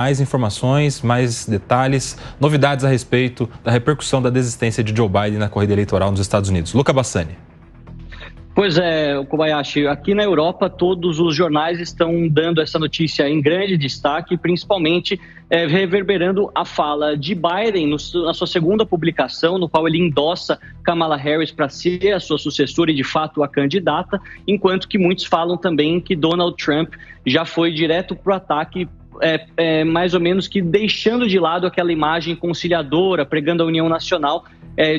Mais informações, mais detalhes, novidades a respeito da repercussão da desistência de Joe Biden na corrida eleitoral nos Estados Unidos. Luca Bassani. Pois é, Kobayashi, aqui na Europa todos os jornais estão dando essa notícia em grande destaque, principalmente reverberando a fala de Biden na sua segunda publicação, no qual ele endossa Kamala Harris para ser a sua sucessora e de fato a candidata, enquanto que muitos falam também que Donald Trump já foi direto para o ataque, mais ou menos que deixando de lado aquela imagem conciliadora, pregando a união nacional,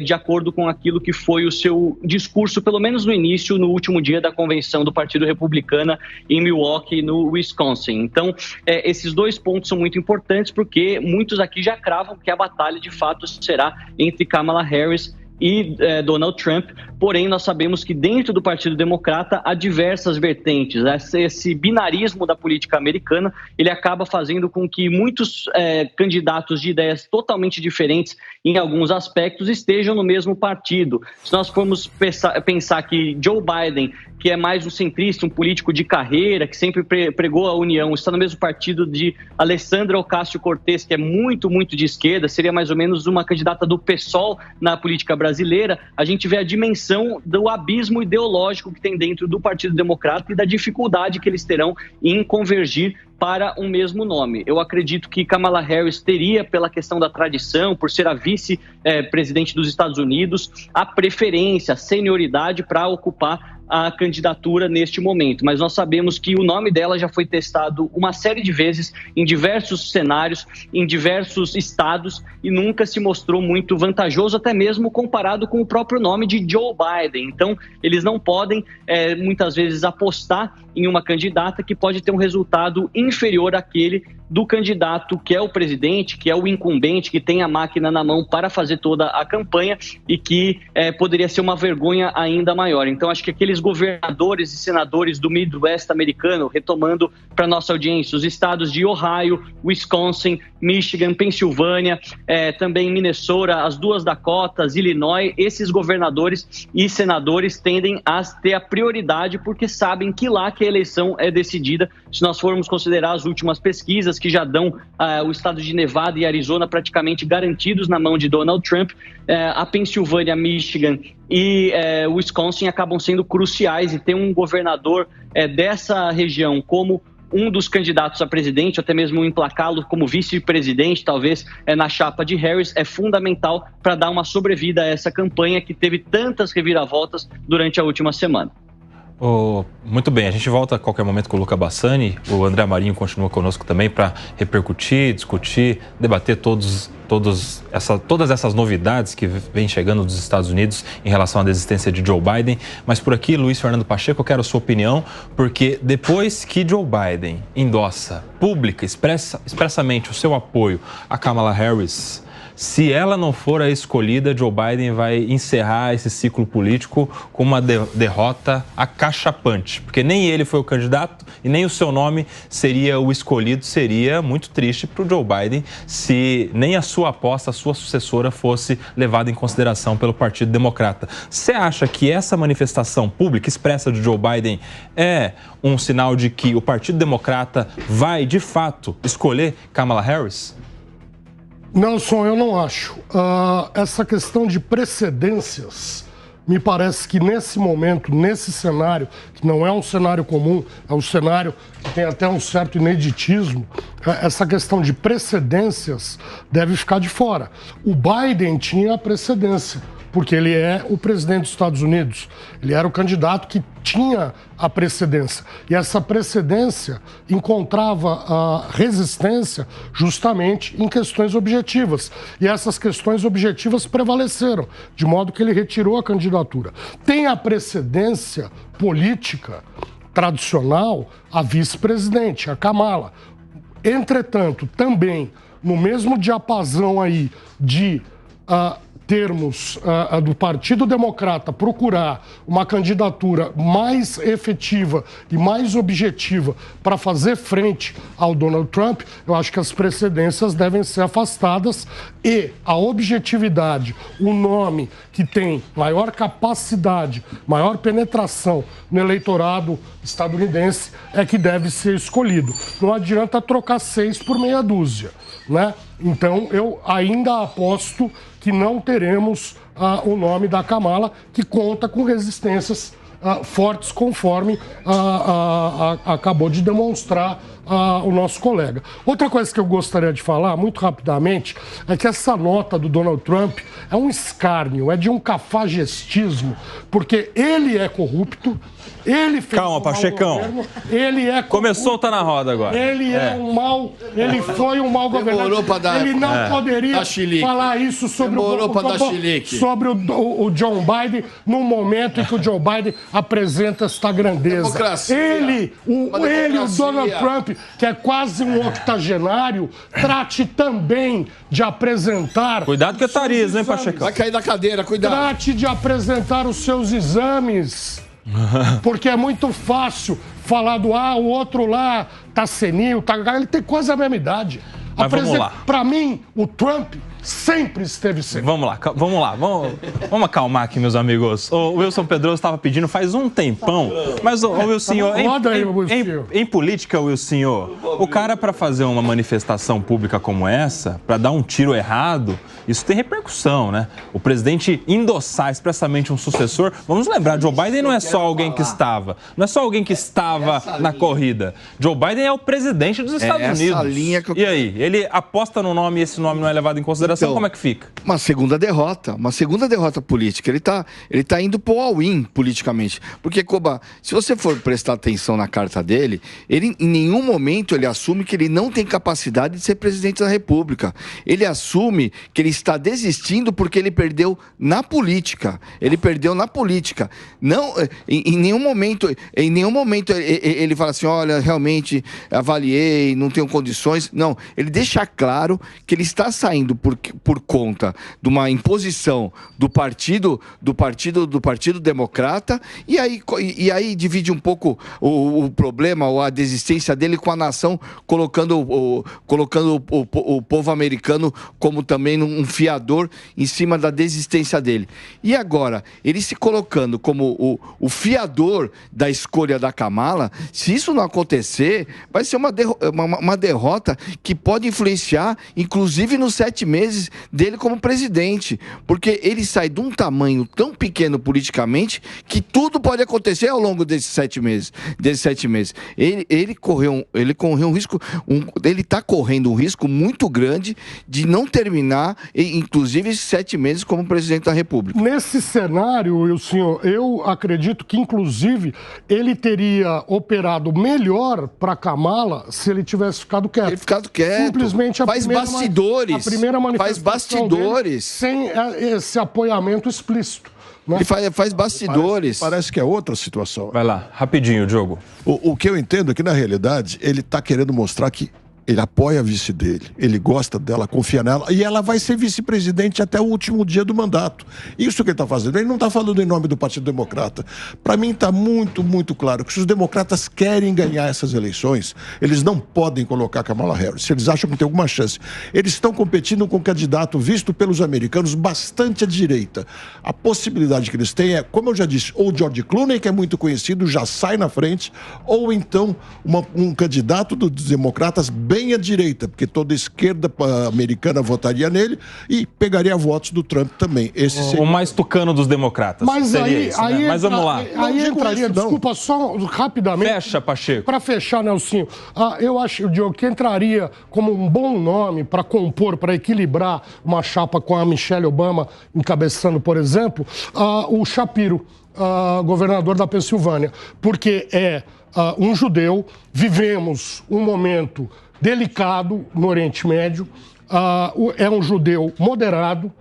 de acordo com aquilo que foi o seu discurso, pelo menos no início, no último dia da convenção do Partido Republicano em Milwaukee, no Wisconsin. Então, esses dois pontos são muito importantes porque muitos aqui já cravam que a batalha de fato será entre Kamala Harris e Donald Trump, porém nós sabemos que dentro do Partido Democrata há diversas vertentes. Esse binarismo da política americana, ele acaba fazendo com que muitos candidatos de ideias totalmente diferentes em alguns aspectos estejam no mesmo partido. Se nós formos pensar que Joe Biden, que é mais um centrista, um político de carreira, que sempre pregou a união, está no mesmo partido de Alessandra Ocasio-Cortez, que é muito, muito de esquerda, seria mais ou menos uma candidata do PSOL na política brasileira, a gente vê a dimensão do abismo ideológico que tem dentro do Partido Democrata e da dificuldade que eles terão em convergir para um mesmo nome. Eu acredito que Kamala Harris teria, pela questão da tradição, por ser a vice-presidente dos Estados Unidos, a preferência, a senioridade para ocupar a candidatura neste momento. Mas nós sabemos que o nome dela já foi testado uma série de vezes em diversos cenários, em diversos estados e nunca se mostrou muito vantajoso, até mesmo comparado com o próprio nome de Joe Biden. Então, eles não podem, muitas vezes, apostar em uma candidata que pode ter um resultado inferior àquele do candidato que é o presidente, que é o incumbente, que tem a máquina na mão para fazer toda a campanha e que poderia ser uma vergonha ainda maior. Então, acho que aqueles governadores e senadores do Midwest americano, retomando para nossa audiência, os estados de Ohio, Wisconsin, Michigan, Pensilvânia, também Minnesota, as duas Dakotas, Illinois, esses governadores e senadores tendem a ter a prioridade porque sabem que lá que a eleição é decidida. Se nós formos considerar as últimas pesquisas que já dão o estado de Nevada e Arizona praticamente garantidos na mão de Donald Trump, a Pensilvânia, Michigan e Wisconsin acabam sendo cruciais, e ter um governador dessa região como um dos candidatos a presidente, ou até mesmo emplacá-lo como vice-presidente, talvez na chapa de Harris, é fundamental para dar uma sobrevida a essa campanha que teve tantas reviravoltas durante a última semana. Muito bem, a gente volta a qualquer momento com o Luca Bassani. O André Marinho continua conosco também para repercutir, discutir, debater todas essas novidades que vêm chegando dos Estados Unidos em relação à desistência de Joe Biden. Mas por aqui, Luiz Fernando Pacheco, eu quero a sua opinião, porque depois que Joe Biden endossa expressamente o seu apoio a Kamala Harris, se ela não for a escolhida, Joe Biden vai encerrar esse ciclo político com uma derrota acachapante, porque nem ele foi o candidato e nem o seu nome seria o escolhido. Seria muito triste para o Joe Biden se nem a sua aposta, a sua sucessora fosse levada em consideração pelo Partido Democrata. Você acha que essa manifestação pública expressa de Joe Biden é um sinal de que o Partido Democrata vai, de fato, escolher Kamala Harris? Nelson, eu não acho. Essa questão de precedências, me parece que nesse momento, nesse cenário, que não é um cenário comum, é um cenário que tem até um certo ineditismo, essa questão de precedências deve ficar de fora. O Biden tinha a precedência, porque ele é o presidente dos Estados Unidos. Ele era o candidato que tinha a precedência. E essa precedência encontrava a resistência justamente em questões objetivas. E essas questões objetivas prevaleceram, de modo que ele retirou a candidatura. Tem a precedência política tradicional a vice-presidente, a Kamala. Entretanto, também, no mesmo diapasão aí de termos do Partido Democrata procurar uma candidatura mais efetiva e mais objetiva para fazer frente ao Donald Trump, eu acho que as precedências devem ser afastadas e a objetividade, o nome que tem maior capacidade, maior penetração no eleitorado estadunidense é que deve ser escolhido. Não adianta trocar 6 por meia dúzia, né? Então, eu ainda aposto que não teremos o nome da Kamala, que conta com resistências fortes, conforme acabou de demonstrar o nosso colega. Outra coisa que eu gostaria de falar, muito rapidamente, é que essa nota do Donald Trump é um escárnio, é de um cafajestismo, porque ele é corrupto, ele fez Calma, Pachecão. Governo, ele é corrupto, começou, tá na roda agora. Ele ele foi um mau governante. Ele não poderia falar isso sobre o John Biden no momento em que o Joe Biden apresenta esta grandeza. Ele, o Donald Trump, que é quase um octogenário, trate também de apresentar... Cuidado que é tariz, hein, Pachecão? Vai cair da cadeira, cuidado. Trate de apresentar os seus exames, porque é muito fácil falar do o outro lá tá senil, ele tem quase a mesma idade. Mas vamos lá. Para mim, o Trump sempre esteve senil. Vamos lá. Vamos acalmar aqui, meus amigos. O Wilson Pedroso estava pedindo faz um tempão, mas, Wilson, em política, Wilson, o cara, para fazer uma manifestação pública como essa, para dar um tiro errado, isso tem repercussão, né? O presidente endossar expressamente um sucessor, vamos lembrar, Joe Biden não é só alguém que estava, na corrida. Joe Biden é o presidente dos Estados Unidos. E aí, ele aposta no nome e esse nome não é levado em consideração, então, como é que fica? Uma segunda derrota política. Ele tá indo pro all-in politicamente. Porque, Koba, se você for prestar atenção na carta dele, ele em nenhum momento ele assume que ele não tem capacidade de ser presidente da República. Ele assume que ele está desistindo porque ele perdeu na política. Não, em nenhum momento ele fala assim, olha, realmente avaliei, não tenho condições. Não, ele deixa claro que ele está saindo por conta de uma imposição do Partido Democrata e aí divide um pouco o problema ou a desistência dele com a nação, colocando o povo americano como também um fiador em cima da desistência dele. E agora, ele se colocando como o fiador da escolha da Kamala, se isso não acontecer, vai ser uma derrota que pode influenciar, inclusive nos 7 meses dele como presidente, porque ele sai de um tamanho tão pequeno politicamente que tudo pode acontecer ao longo desses 7 meses. Ele correu um risco, ele está correndo um risco muito grande de não terminar, inclusive, esses 7 meses como presidente da República. Nesse cenário, eu acredito que, inclusive, ele teria operado melhor para Kamala se ele tivesse ficado quieto. Simplesmente faz bastidores. Faz bastidores. Sem esse apoiamento explícito. Né? Ele faz bastidores. Parece que é outra situação. Vai lá, rapidinho, Diogo. O que eu entendo é que, na realidade, ele está querendo mostrar que ele apoia a vice dele, ele gosta dela, confia nela, e ela vai ser vice-presidente até o último dia do mandato. Isso que ele está fazendo. Ele não está falando em nome do Partido Democrata. Para mim está muito, muito claro que se os democratas querem ganhar essas eleições, eles não podem colocar Kamala Harris, se eles acham que tem alguma chance. Eles estão competindo com um candidato visto pelos americanos bastante à direita. A possibilidade que eles têm é, como eu já disse, ou George Clooney, que é muito conhecido, já sai na frente, ou então um candidato dos democratas bem à direita, porque toda a esquerda americana votaria nele e pegaria votos do Trump também. Esse seria... O mais tucano dos democratas. Mas né? Mas vamos lá. Aí entraria, desculpa, só rapidamente. Fecha, Pacheco. Para fechar, Nelsinho, eu acho, Diogo, que entraria como um bom nome para compor, para equilibrar uma chapa com a Michelle Obama encabeçando, por exemplo, o Shapiro, governador da Pensilvânia, porque é um judeu, vivemos um momento delicado no Oriente Médio, é um judeu moderado,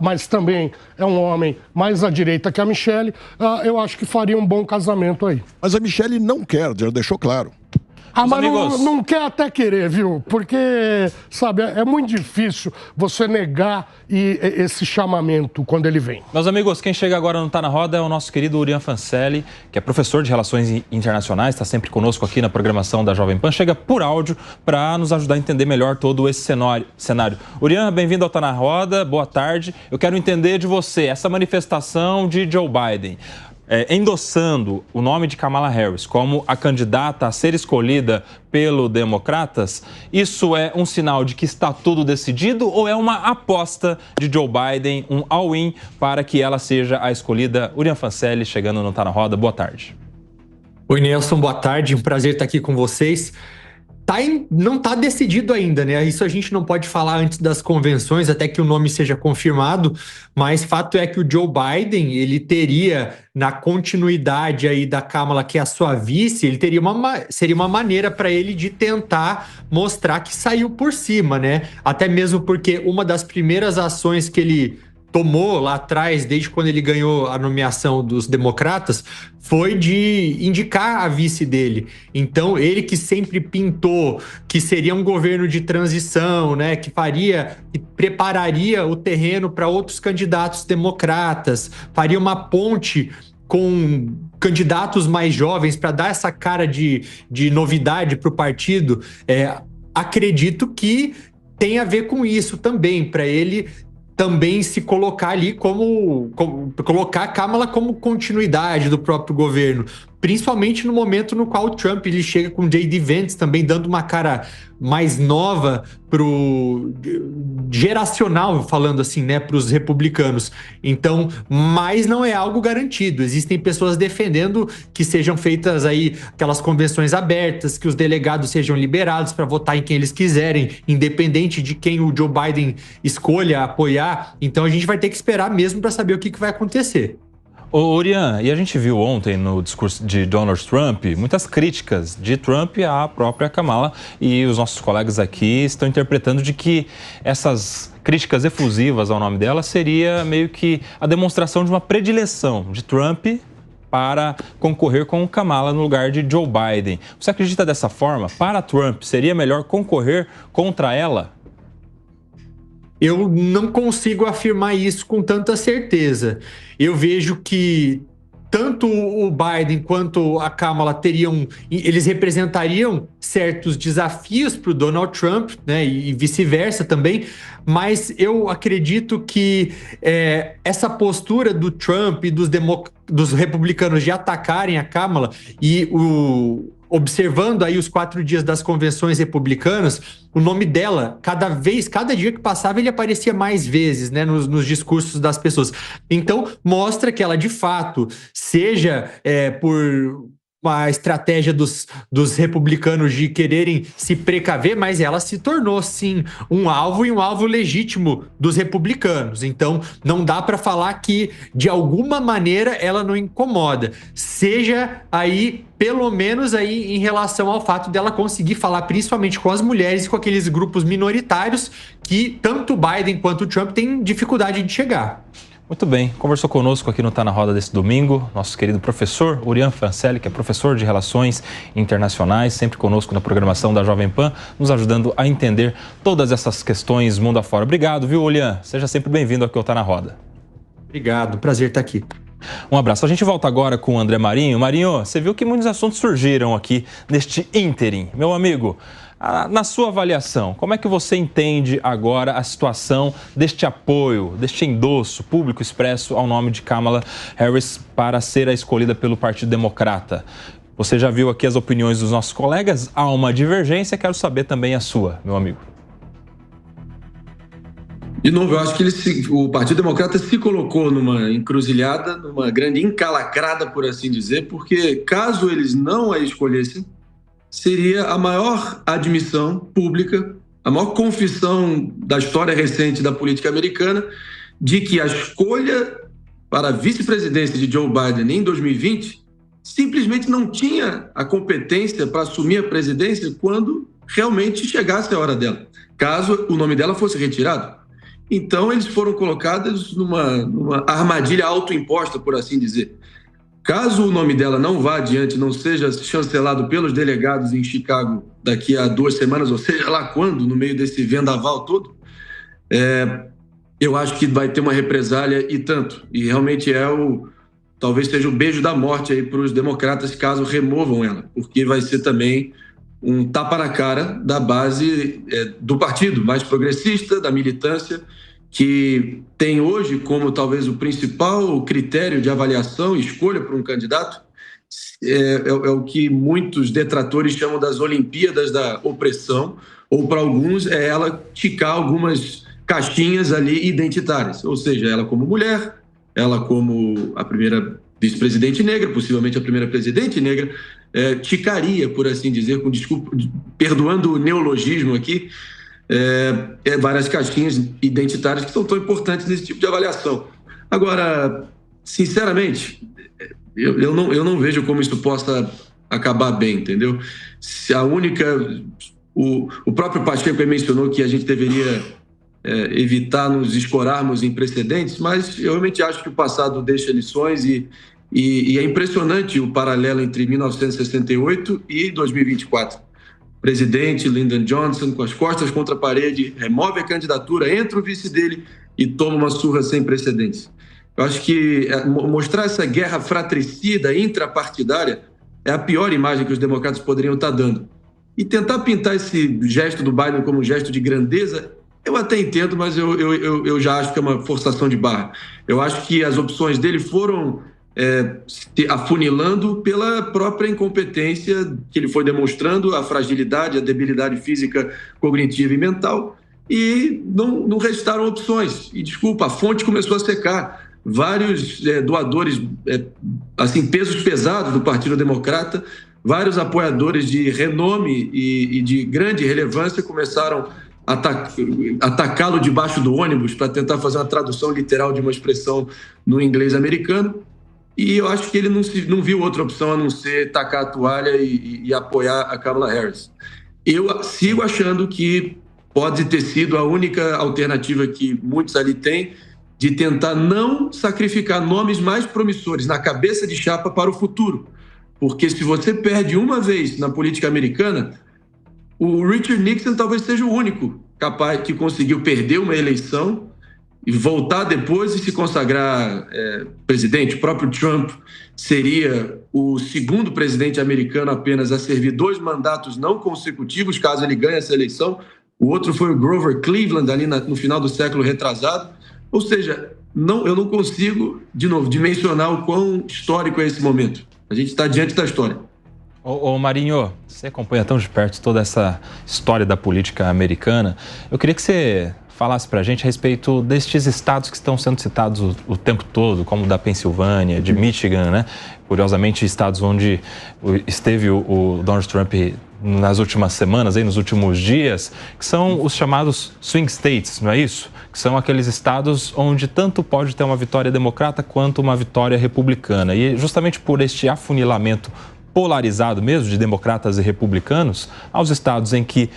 mas também é um homem mais à direita que a Michelle. Eu acho que faria um bom casamento aí. Mas a Michelle não quer, já deixou claro. Mas amigos... não quer até querer, viu? Porque, sabe, é muito difícil você negar esse chamamento quando ele vem. Meus amigos, quem chega agora não Tá na Roda é o nosso querido Urian Fancelli, que é professor de Relações Internacionais, está sempre conosco aqui na programação da Jovem Pan. Chega por áudio para nos ajudar a entender melhor todo esse cenário. Urian, bem-vindo ao Tá na Roda, boa tarde. Eu quero entender de você essa manifestação de Joe Biden. Endossando o nome de Kamala Harris como a candidata a ser escolhida pelos democratas, isso é um sinal de que está tudo decidido ou é uma aposta de Joe Biden, um all-in para que ela seja a escolhida? Urian Fancelli chegando no Tá na Roda, boa tarde. Oi, Nelson, boa tarde, um prazer estar aqui com vocês. Não está decidido ainda, né? Isso a gente não pode falar antes das convenções, até que o nome seja confirmado, mas fato é que o Joe Biden, ele teria, na continuidade aí da Kamala, que é a sua vice, ele teria seria uma maneira para ele de tentar mostrar que saiu por cima, né? Até mesmo porque uma das primeiras ações que ele tomou lá atrás, desde quando ele ganhou a nomeação dos democratas, foi de indicar a vice dele. Então, ele que sempre pintou que seria um governo de transição, né, que prepararia o terreno para outros candidatos democratas, faria uma ponte com candidatos mais jovens para dar essa cara de novidade para o partido. Acredito que tem a ver com isso também, para ele também se colocar ali colocar a Kamala como continuidade do próprio governo, principalmente no momento no qual o Trump ele chega com J.D. Vance também dando uma cara mais nova geracional, falando assim, né, para os republicanos. Então, mas não é algo garantido. Existem pessoas defendendo que sejam feitas aí aquelas convenções abertas, que os delegados sejam liberados para votar em quem eles quiserem, independente de quem o Joe Biden escolha apoiar. Então, a gente vai ter que esperar mesmo para saber o que vai acontecer. Ô, Urian, e a gente viu ontem no discurso de Donald Trump muitas críticas de Trump à própria Kamala, e os nossos colegas aqui estão interpretando de que essas críticas efusivas ao nome dela seria meio que a demonstração de uma predileção de Trump para concorrer com Kamala no lugar de Joe Biden. Você acredita dessa forma? Para Trump, seria melhor concorrer contra ela? Eu não consigo afirmar isso com tanta certeza. Eu vejo que tanto o Biden quanto a Kamala eles representariam certos desafios para o Donald Trump, né, e vice-versa também, mas eu acredito que essa postura do Trump e dos republicanos de atacarem a Kamala e observando aí os 4 dias das convenções republicanas, o nome dela, cada dia que passava, ele aparecia mais vezes, né, nos discursos das pessoas. Então, mostra que ela, de fato, seja por uma estratégia dos republicanos de quererem se precaver, mas ela se tornou, sim, um alvo legítimo dos republicanos. Então, não dá para falar que, de alguma maneira, ela não incomoda. Seja aí, pelo menos aí, em relação ao fato dela conseguir falar principalmente com as mulheres e com aqueles grupos minoritários que tanto o Biden quanto o Trump têm dificuldade de chegar. Muito bem, conversou conosco aqui no Tá na Roda desse domingo, nosso querido professor Urian Fancelli, que é professor de Relações Internacionais, sempre conosco na programação da Jovem Pan, nos ajudando a entender todas essas questões mundo afora. Obrigado, viu, Urian? Seja sempre bem-vindo aqui ao Tá na Roda. Obrigado, prazer estar aqui. Um abraço. A gente volta agora com o André Marinho. Marinho, você viu que muitos assuntos surgiram aqui neste ínterim. Meu amigo, na sua avaliação, como é que você entende agora a situação deste apoio, deste endosso público expresso ao nome de Kamala Harris para ser a escolhida pelo Partido Democrata? Você já viu aqui as opiniões dos nossos colegas? Há uma divergência, quero saber também a sua, meu amigo. De novo, eu acho que o Partido Democrata se colocou numa encruzilhada, numa grande encalacrada, por assim dizer, porque caso eles não a escolhessem, seria a maior admissão pública, a maior confissão da história recente da política americana de que a escolha para a vice-presidência de Joe Biden em 2020 simplesmente não tinha a competência para assumir a presidência quando realmente chegasse a hora dela, caso o nome dela fosse retirado. Então, eles foram colocados numa armadilha autoimposta, por assim dizer. caso o nome dela não vá adiante, não seja chancelado pelos delegados em Chicago daqui a 2 semanas, ou seja lá quando, no meio desse vendaval todo, eu acho que vai ter uma represália e tanto. E realmente talvez seja o beijo da morte aí para os democratas caso removam ela, porque vai ser também um tapa na cara da base do partido mais progressista, da militância, que tem hoje como talvez o principal critério de avaliação e escolha para um candidato é o que muitos detratores chamam das Olimpíadas da Opressão, ou para alguns é ela ticar algumas caixinhas ali identitárias, ou seja, ela como mulher, ela como a primeira vice-presidente negra, possivelmente a primeira presidente negra, ticaria, por assim dizer, com desculpa, perdoando o neologismo aqui, várias caixinhas identitárias que são tão importantes nesse tipo de avaliação. Agora, sinceramente, eu não vejo como isso possa acabar bem, entendeu? Se a única... O próprio Pacheco mencionou que a gente deveria evitar nos escorarmos em precedentes, mas eu realmente acho que o passado deixa lições e é impressionante o paralelo entre 1968 e 2024. Presidente Lyndon Johnson, com as costas contra a parede, remove a candidatura, entra o vice dele e toma uma surra sem precedentes. Eu acho que mostrar essa guerra fratricida, intrapartidária, é a pior imagem que os democratas poderiam estar dando. E tentar pintar esse gesto do Biden como um gesto de grandeza, eu até entendo, mas eu já acho que é uma forçação de barra. Eu acho que as opções dele foram afunilando pela própria incompetência que ele foi demonstrando, a fragilidade, a debilidade física, cognitiva e mental, e não restaram opções. E, desculpa, a fonte começou a secar. Vários doadores, assim, pesos pesados do Partido Democrata, vários apoiadores de renome e de grande relevância começaram a atacá-lo debaixo do ônibus para tentar fazer uma tradução literal de uma expressão no inglês americano. E eu acho que ele não viu outra opção a não ser tacar a toalha e apoiar a Kamala Harris. Eu sigo achando que pode ter sido a única alternativa que muitos ali têm de tentar não sacrificar nomes mais promissores na cabeça de chapa para o futuro. Porque se você perde uma vez na política americana, o Richard Nixon talvez seja o único capaz que conseguiu perder uma eleição e voltar depois e se consagrar presidente. O próprio Trump seria o segundo presidente americano apenas a servir 2 mandatos não consecutivos, caso ele ganhe essa eleição. O outro foi o Grover Cleveland, ali no final do século retrasado. Ou seja, eu não consigo, de novo, dimensionar o quão histórico é esse momento. A gente está diante da história. Ô Marinho, você acompanha tão de perto toda essa história da política americana. Eu queria que você falasse para a gente a respeito destes estados que estão sendo citados o tempo todo, como da Pensilvânia, de Michigan, né? Curiosamente, estados onde esteve o Donald Trump nas últimas semanas, aí, nos últimos dias, que são os chamados swing states, não é isso? Que são aqueles estados onde tanto pode ter uma vitória democrata quanto uma vitória republicana. E justamente por este afunilamento polarizado mesmo de democratas e republicanos, aos estados em que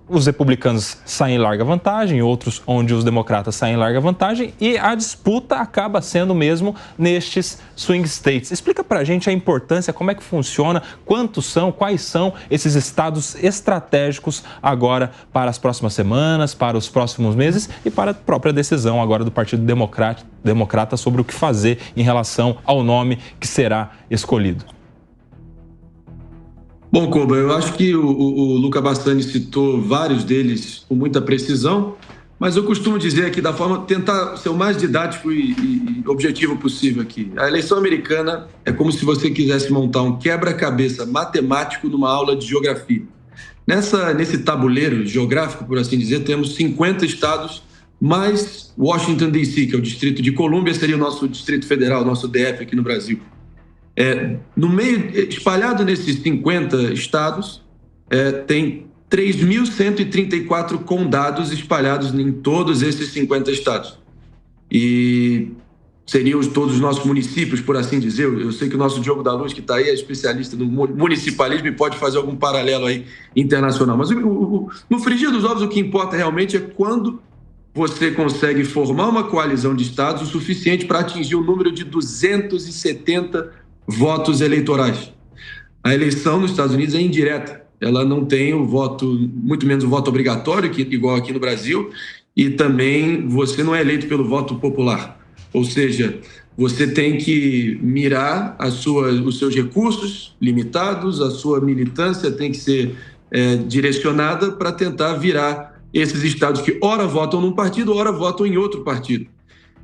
os republicanos saem em larga vantagem, outros onde os democratas saem em larga vantagem, e a disputa acaba sendo mesmo nestes swing states. Explica pra gente a importância, como é que funciona, quantos são, quais são esses estados estratégicos agora para as próximas semanas, para os próximos meses e para a própria decisão agora do Partido Democrata sobre o que fazer em relação ao nome que será escolhido. Bom, Koba, eu acho que o Luca Bassani citou vários deles com muita precisão, mas eu costumo dizer aqui da forma, tentar ser o mais didático e objetivo possível aqui. A eleição americana é como se você quisesse montar um quebra-cabeça matemático numa aula de geografia. Nesse tabuleiro geográfico, por assim dizer, temos 50 estados, mais Washington, D.C., que é o Distrito de Colômbia, seria o nosso Distrito Federal, o nosso DF aqui no Brasil. No meio, espalhado nesses 50 estados, tem 3.134 condados espalhados em todos esses 50 estados. E seriam todos os nossos municípios, por assim dizer. Eu sei que o nosso Diogo da Luz, que está aí, é especialista no municipalismo e pode fazer algum paralelo aí internacional. Mas no frigir dos ovos, o que importa realmente é quando você consegue formar uma coalizão de estados o suficiente para atingir o número de 270 votos eleitorais. A eleição nos Estados Unidos é indireta. Ela não tem o voto, muito menos o voto obrigatório, igual aqui no Brasil, e também você não é eleito pelo voto popular. Ou seja, você tem que mirar os seus recursos limitados, a sua militância tem que ser direcionada para tentar virar esses estados que ora votam num partido, ora votam em outro partido.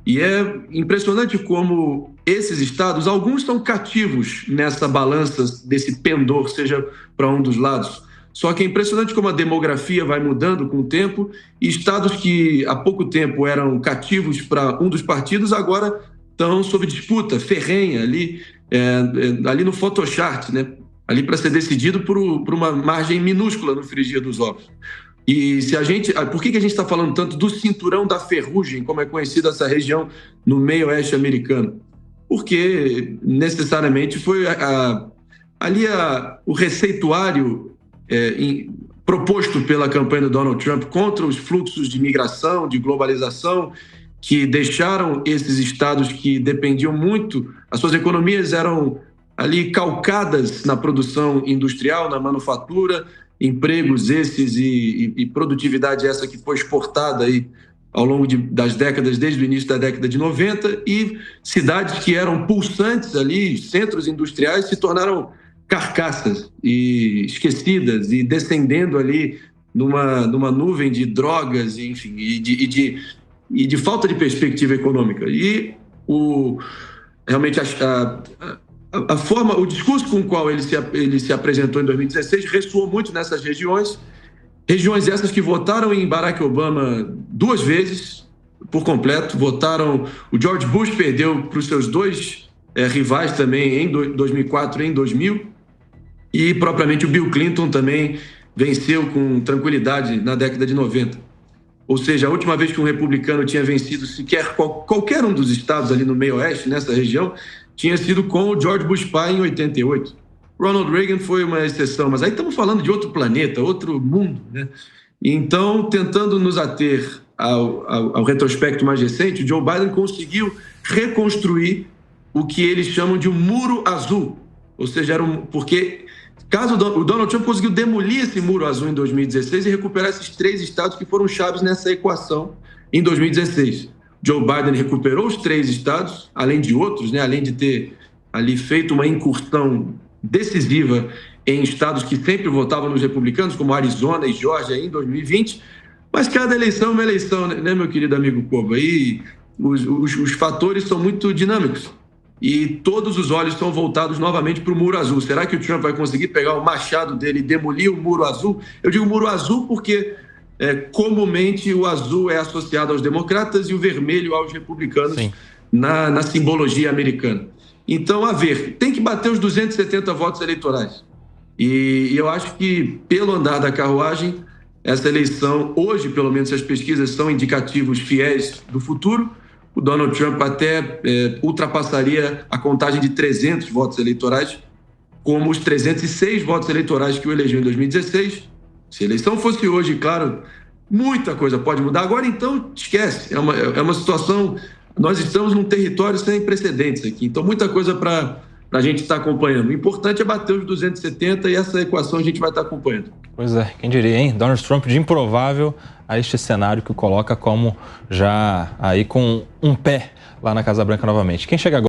E é impressionante como esses estados, alguns estão cativos nessa balança desse pendor, seja para um dos lados. Só que é impressionante como a demografia vai mudando com o tempo e estados que há pouco tempo eram cativos para um dos partidos agora estão sob disputa ferrenha ali no photochart, né? Ali para ser decidido por uma margem minúscula no frigir dos ovos. E por que a gente está falando tanto do cinturão da ferrugem, como é conhecida essa região no meio oeste americano? Porque necessariamente foi o receituário proposto pela campanha do Donald Trump contra os fluxos de migração, de globalização, que deixaram esses estados que dependiam muito, as suas economias eram ali calcadas na produção industrial, na manufatura, empregos esses e produtividade essa que foi exportada aí ao longo das décadas, desde o início da década de 90, e cidades que eram pulsantes ali, centros industriais, se tornaram carcaças e esquecidas e descendendo ali numa nuvem de drogas, enfim, e de falta de perspectiva econômica. E realmente a forma, o discurso com o qual ele se apresentou em 2016 ressoou muito nessas regiões essas que votaram em Barack Obama 2 vezes por completo, o George Bush perdeu para os seus 2 rivais também em 2004 e em 2000, e propriamente o Bill Clinton também venceu com tranquilidade na década de 90. Ou seja, a última vez que um republicano tinha vencido sequer qualquer um dos estados ali no meio oeste, nessa região, tinha sido com o George Bush pai em 88. Ronald Reagan foi uma exceção, mas aí estamos falando de outro planeta, outro mundo, né? Então, tentando nos ater ao retrospecto mais recente, o Joe Biden conseguiu reconstruir o que eles chamam de um muro azul. Ou seja, porque o Donald Trump conseguiu demolir esse muro azul em 2016 e recuperar esses 3 estados que foram chaves nessa equação em 2016. Joe Biden recuperou os 3 estados, além de outros, né? Além de ter ali feito uma incursão decisiva em estados que sempre votavam nos republicanos, como Arizona e Geórgia em 2020. Mas cada eleição é uma eleição, né, meu querido amigo Koba? E os fatores são muito dinâmicos. E todos os olhos estão voltados novamente para o muro azul. Será que o Trump vai conseguir pegar o machado dele e demolir o muro azul? Eu digo muro azul porque comumente o azul é associado aos democratas e o vermelho aos republicanos na simbologia americana. Então, a ver, tem que bater os 270 votos eleitorais. E eu acho que, pelo andar da carruagem, essa eleição, hoje, pelo menos, as pesquisas são indicativos fiéis do futuro. O Donald Trump até ultrapassaria a contagem de 300 votos eleitorais, como os 306 votos eleitorais que o elegeu em 2016. Se a eleição fosse hoje, claro, muita coisa pode mudar. Agora, então, esquece. É uma situação... Nós estamos num território sem precedentes aqui. Então, muita coisa para a gente estar acompanhando. O importante é bater os 270 e essa equação a gente vai estar acompanhando. Pois é, quem diria, hein? Donald Trump de improvável a este cenário que o coloca como já aí com um pé lá na Casa Branca novamente. Quem chega agora...